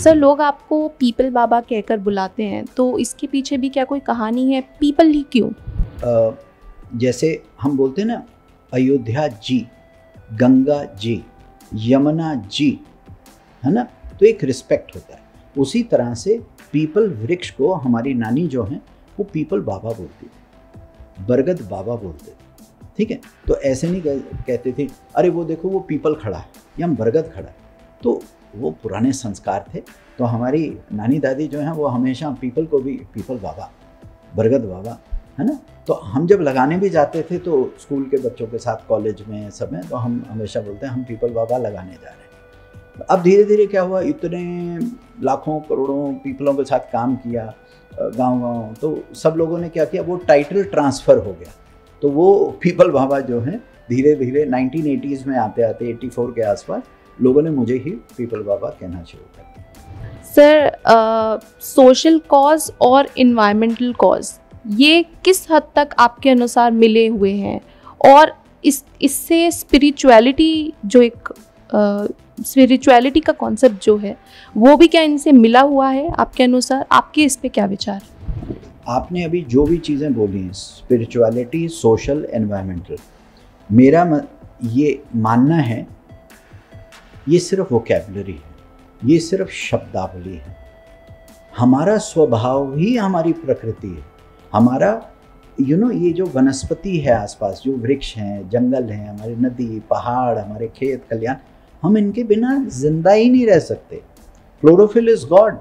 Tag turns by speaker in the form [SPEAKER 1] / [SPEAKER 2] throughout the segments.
[SPEAKER 1] Sir, लोग आपको people बाबा कहकर बुलाते हैं, तो इसके पीछे भी क्या कोई कहानी है? पीपल ही क्यों?
[SPEAKER 2] जैसे हम बोलते हैं ना, अयोध्या जी, गंगा जी, यमुना जी, है ना, तो एक रिस्पेक्ट होता है। उसी तरह से पीपल वृक्ष को हमारी नानी जो हैं वो पीपल बाबा बोलती थी, बरगद बाबा बोलते थे, ठीक है। तो ऐसे नहीं कहते थे अरे वो देखो वो पीपल खड़ा है या बरगद खड़ा है, तो वो पुराने संस्कार थे। तो हमारी नानी दादी जो हैं वो हमेशा पीपल को भी पीपल बाबा, बरगद बाबा, है ना। तो हम जब लगाने भी जाते थे तो स्कूल के बच्चों के साथ, कॉलेज में, सब में, तो हम हमेशा बोलते हैं हम पीपल बाबा लगाने जा रहे हैं। अब धीरे धीरे क्या हुआ, इतने लाखों करोड़ों पीपलों के साथ काम किया गांव-गांव, तो सब लोगों ने क्या किया, वो टाइटल ट्रांसफ़र हो गया। तो वो पीपल बाबा जो हैं धीरे धीरे 1980s में आते आते 84 के आसपास लोगों ने मुझे ही पीपल बाबा कहना शुरू कर दिया।
[SPEAKER 1] सर, सोशल कॉज और इन्वायरमेंटल कॉज ये किस हद तक आपके अनुसार मिले हुए हैं, और इससे स्पिरिचुअलिटी जो एक स्पिरिचुअलिटी का कॉन्सेप्ट जो है वो भी क्या इनसे मिला हुआ है आपके अनुसार? आपके इस पे क्या विचार?
[SPEAKER 2] आपने अभी जो भी चीज़ें बोली हैं, स्पिरिचुअलिटी, सोशल, एनवायरमेंटल, मेरा ये मानना है ये सिर्फ वोकैबुलरी है, ये सिर्फ शब्दावली है। हमारा स्वभाव ही हमारी प्रकृति है। हमारा ये जो वनस्पति है आसपास, जो वृक्ष हैं, जंगल हैं, हमारी नदी, पहाड़, हमारे खेत खलियान, हम इनके बिना जिंदा ही नहीं रह सकते। Chlorophyll is God.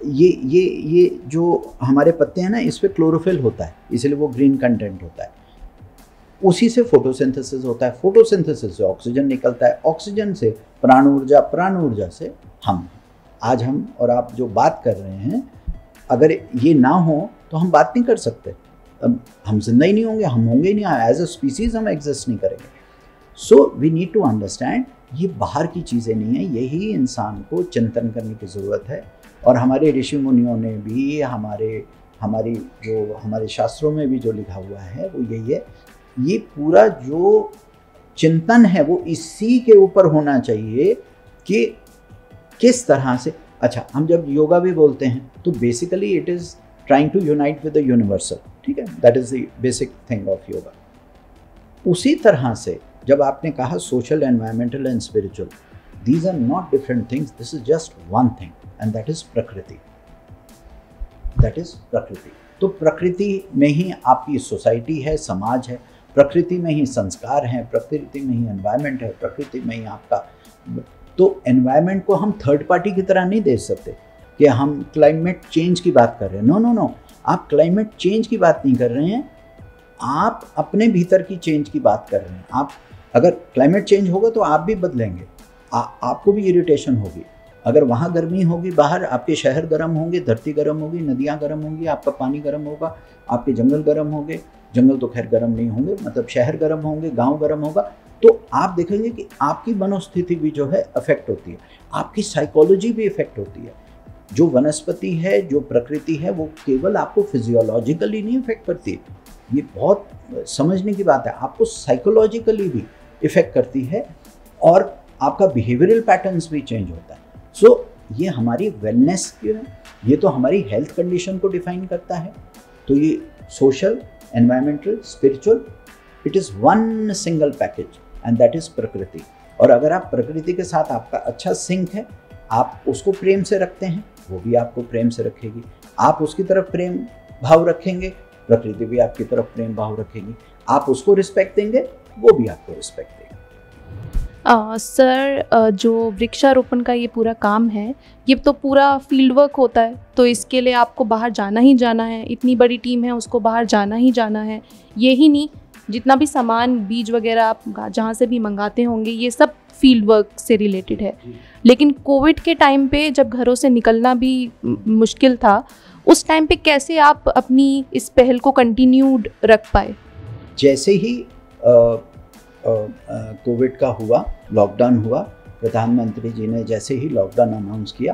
[SPEAKER 2] ये जो हमारे पत्ते हैं ना, इस पे क्लोरोफिल होता है, इसलिए वो ग्रीन कंटेंट होता है। उसी से फोटोसिंथेसिस होता है, फोटोसिंथेसिस से ऑक्सीजन निकलता है, ऑक्सीजन से प्राण ऊर्जा, प्राण ऊर्जा से हम। आज हम और आप जो बात कर रहे हैं, अगर ये ना हो तो हम बात नहीं कर सकते, हम जिंदा ही नहीं होंगे, हम होंगे ही नहीं, एज अ स्पीसीज हम एग्जिस्ट नहीं करेंगे। So we need to understand, ये बाहर की चीज़ें नहीं है, यही इंसान को चिंतन करने की ज़रूरत है। और हमारे ऋषि मुनियों ने भी, हमारे शास्त्रों में भी जो लिखा हुआ है वो यही है। ये पूरा जो चिंतन है वो इसी के ऊपर होना चाहिए कि किस तरह से। अच्छा, हम जब योगा भी बोलते हैं तो basically it is trying to unite with the universal, ठीक है, that is the basic thing of yoga. उसी तरह से जब आपने कहा social, environmental and spiritual, these are not different things, this is just one thing, and that is prakriti. That is prakriti. तो प्रकृति में ही आपकी सोसाइटी है, समाज है, प्रकृति में ही संस्कार हैं, प्रकृति में ही एनवायरमेंट है, प्रकृति में ही आपका। तो एनवायरमेंट को हम थर्ड पार्टी की तरह नहीं देख सकते कि हम क्लाइमेट चेंज की बात कर रहे हैं। नो, आप क्लाइमेट चेंज की बात नहीं कर रहे हैं, आप अपने भीतर की चेंज की बात कर रहे हैं। आप अगर क्लाइमेट चेंज होगा तो आप भी बदलेंगे, आपको भी इरिटेशन होगी। अगर वहाँ गर्मी होगी, बाहर आपके शहर गर्म होंगे, धरती गर्म होगी, नदियाँ गर्म होंगी, आपका पानी गर्म होगा, आपके जंगल गर्म होंगे, जंगल तो खैर गर्म नहीं होंगे, मतलब शहर गर्म होंगे, गांव गर्म होगा, तो आप देखेंगे कि आपकी मनोस्थिति भी जो है अफेक्ट होती है, आपकी साइकोलॉजी भी इफेक्ट होती है। जो वनस्पति है, जो प्रकृति है, वो केवल आपको फिजियोलॉजिकली नहीं इफेक्ट करती है, ये बहुत समझने की बात है, आपको साइकोलॉजिकली भी इफेक्ट करती है, और आपका बिहेवियरल पैटर्न्स भी चेंज होता है। सो ये हमारी वेलनेस की है, ये तो हमारी हेल्थ कंडीशन को डिफाइन करता है। तो ये social, environmental, spiritual, it is one single package, and that is प्रकृति। और अगर आप प्रकृति के साथ आपका अच्छा सिंक है, आप उसको प्रेम से रखते हैं, वो भी आपको प्रेम से रखेगी। आप उसकी तरफ प्रेम भाव रखेंगे, प्रकृति भी आपकी तरफ प्रेम भाव रखेगी। आप उसको रिस्पेक्ट देंगे, वो भी आपको रिस्पेक्ट देगा।
[SPEAKER 1] सर, जो वृक्षारोपण का ये पूरा काम है, ये तो पूरा फील्ड वर्क होता है, तो इसके लिए आपको बाहर जाना ही जाना है, इतनी बड़ी टीम है, उसको बाहर जाना ही जाना है। ये ही नहीं, जितना भी सामान, बीज वगैरह आप जहाँ से भी मंगाते होंगे, ये सब फील्ड वर्क से रिलेटेड है। लेकिन कोविड के टाइम पे जब घरों से निकलना भी मुश्किल था, उस टाइम पे कैसे आप अपनी इस पहल को कंटिन्यूड रख पाए?
[SPEAKER 2] जैसे ही कोविड का हुआ, लॉकडाउन हुआ, प्रधानमंत्री जी ने जैसे ही लॉकडाउन अनाउंस किया,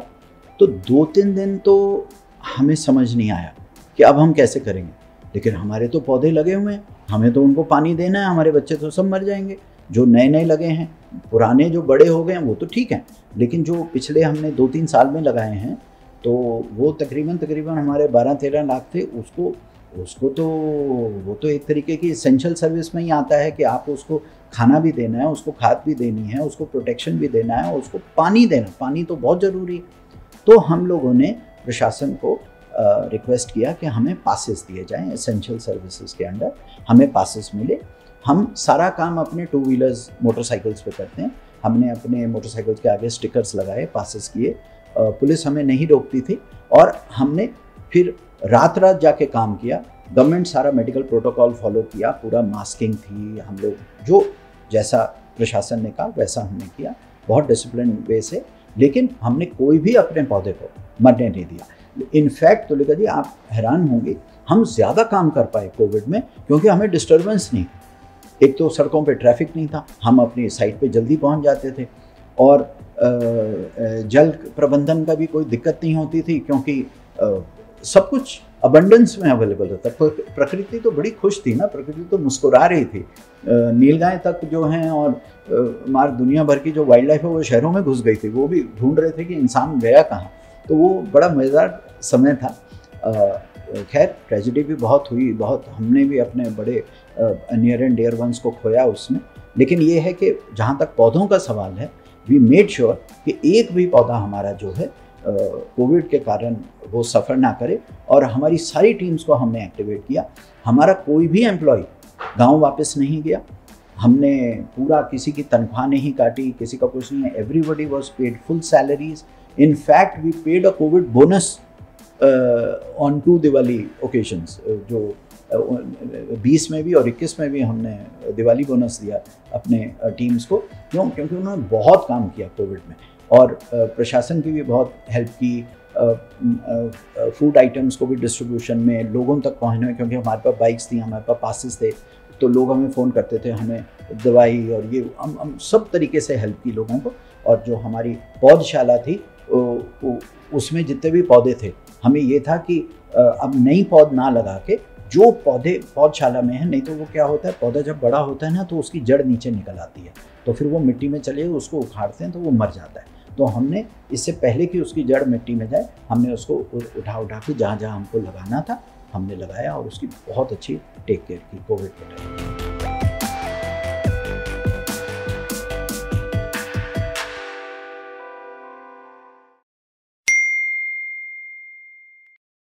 [SPEAKER 2] तो 2-3 दिन तो हमें समझ नहीं आया कि अब हम कैसे करेंगे। लेकिन हमारे तो पौधे लगे हुए हैं, हमें तो उनको पानी देना है, हमारे बच्चे तो सब मर जाएंगे। जो नए नए लगे हैं, पुराने जो बड़े हो गए हैं वो तो ठीक हैं, लेकिन जो पिछले हमने 2-3 साल में लगाए हैं तो वो तकरीबन हमारे 12-13 लाख थे। उसको तो वो तो एक तरीके की एसेंशियल सर्विस में ही आता है कि आप उसको खाना भी देना है, उसको खाद भी देनी है, उसको प्रोटेक्शन भी देना है, उसको पानी देना, पानी तो बहुत ज़रूरी है। तो हम लोगों ने प्रशासन को रिक्वेस्ट किया कि हमें पासेस दिए जाएं, एसेंशियल सर्विसेज के अंडर हमें पासेस मिले। हम सारा काम अपने 2 व्हीलर्स मोटरसाइकिल्स पे करते हैं। हमने अपने मोटरसाइकिल्स के आगे स्टिकर्स लगाए, पासेस किए, पुलिस हमें नहीं रोकती थी और हमने फिर रात जाके काम किया। गवर्नमेंट सारा मेडिकल प्रोटोकॉल फॉलो किया, पूरा मास्किंग थी, हम लोग जो जैसा प्रशासन ने कहा वैसा हमने किया, बहुत डिसिप्लिन वे से। लेकिन हमने कोई भी अपने पौधे को मरने नहीं दिया। इनफैक्ट तुलिका जी आप हैरान होंगे, हम ज़्यादा काम कर पाए कोविड में क्योंकि हमें डिस्टर्बेंस नहीं। एक तो सड़कों पे ट्रैफिक नहीं था, हम अपनी साइट पे जल्दी पहुंच जाते थे और जल प्रबंधन का भी कोई दिक्कत नहीं होती थी क्योंकि सब कुछ अबंडेंस में अवेलेबल रहता। प्रकृति तो बड़ी खुश थी ना, प्रकृति तो मुस्कुरा रही थी। नीलगाय तक जो हैं और हमारी दुनिया भर की जो वाइल्ड लाइफ है वो शहरों में घुस गई थी, वो भी ढूंढ रहे थे कि इंसान गया कहाँ। तो वो बड़ा मज़ेदार समय था। खैर ट्रेजिडी भी बहुत हुई, बहुत हमने भी अपने बड़े नियर एंड डियर वंस को खोया उसमें। लेकिन ये है कि जहाँ तक पौधों का सवाल है, वी मेड श्योर कि एक भी पौधा हमारा जो है कोविड के कारण वो सफ़र ना करे और हमारी सारी टीम्स को हमने एक्टिवेट किया। हमारा कोई भी एम्प्लॉय गांव वापस नहीं गया, हमने पूरा किसी की तनख्वाह नहीं काटी, किसी का कुछ नहीं है। Everybody was paid full salaries. In fact we paid a Covid bonus on 2 Diwali occasions, जो 20 में भी और 21 में भी हमने दिवाली बोनस दिया अपने टीम्स को। क्यों? क्योंकि उन्होंने बहुत काम किया कोविड में और प्रशासन की भी बहुत हेल्प की, फूड आइटम्स को भी डिस्ट्रीब्यूशन में, लोगों तक पहुंचने में, क्योंकि हमारे पास बाइक्स थी, हमारे पास पासेस थे, तो लोग हमें फ़ोन करते थे, हमें दवाई और ये हम सब तरीके से हेल्प की लोगों को। और जो हमारी पौधशाला थी उसमें जितने भी पौधे थे, हमें ये था कि अब नई पौध ना लगा के जो पौधे पौधशाला में हैं, नहीं तो वो क्या होता है, पौधा जब बड़ा होता है ना तो उसकी जड़ नीचे निकल आती है, तो फिर वो मिट्टी में चले, उसको उखाड़ते हैं तो वो मर जाता है। तो हमने इससे पहले कि उसकी जड़ मिट्टी में जाए, हमने उसको उठा के जहाँ जहाँ हमको लगाना था हमने लगाया और उसकी बहुत अच्छी टेक केयर की कोविड के टाइम।